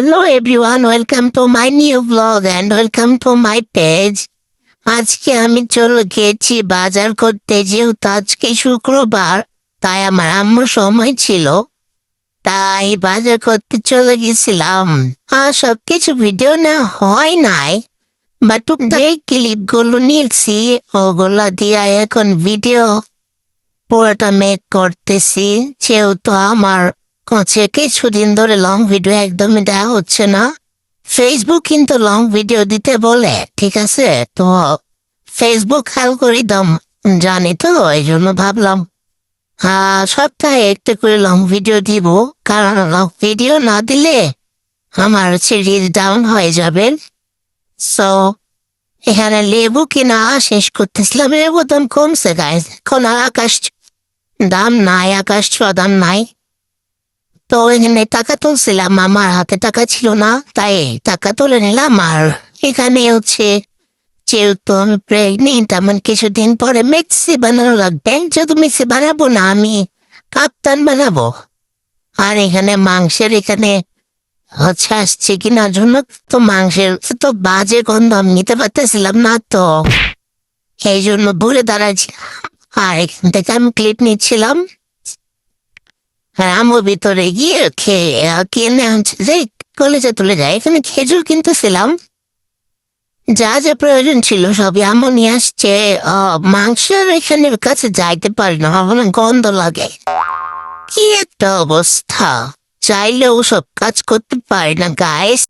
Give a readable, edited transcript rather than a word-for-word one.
Hello everyone, welcome to my new vlog and welcome to my page. আজকে আমি চলে গেছি বাজার করতে, যেহেতু আজকে শুক্রবার, তাই আমার আম্মুর সময় ছিল, তাই বাজার করতে চলে গেছিলাম। আর সবকিছু ভিডিও না হয় নাই, বা টুকটাক ক্লিপ গুলো নিয়েছি, ওগুলা দিয়ে এখন ভিডিও পুরোটা মেক করতেছি। যেহেতু আমার কিছুদিন ধরে লং ভিডিও একদমই দেওয়া হচ্ছে না। ফেসবুক কিন্তু লং ভিডিও দিতে বলে, ঠিক আছে? তো ফেসবুক অ্যালগরিদম জানি তো, এই জন্য ভাবলাম সপ্তাহে একটা করে লং ভিডিও দিব, কারণ লং ভিডিও না দিলে আমার রিল ডাউন হয়ে যাবে। সো এখানে লেবু কিনা শেষ করতেছিলাম, লেবু দাম কমছে গাইজ, এখন আর দাম নাই, আকাশ ছোঁয়া দাম নাই। তো এখানে টাকা তুলছিলাম, আমার হাতে টাকা ছিল না, তাই টাকা তুলে নিলাম। আর এখানে যেহেতু আমি প্রেগনেন্ট, আমার কিছুদিন পরে মিক্সি বানানো লাগবে। যদি মিক্সি বানাবো না, আমি কাপ্তান বানাবো। আর এখানে আসছে কিনার জন্য, তো মাংসের তো বাজে গন্ধ আমি নিতে পারতেছিলাম না, তো এই জন্য দূরে দাঁড়াচ্ছি। আর এখান থেকে আমি ক্লিপ নিচ্ছিলাম। আম্মু ভিতরে গিয়ে কিনে আনছে যে কলেজে তুলে যায়। এখানে খেজুর কিনতেছিলাম, যা যা প্রয়োজন ছিল সবই আম্মু নিয়ে আসছে। মাংসের এখানে কাছে যাইতে পারি না, আমার গন্ধ লাগে। কি একটা অবস্থা, চাইলেও সব কাজ করতে পারি না গাইস।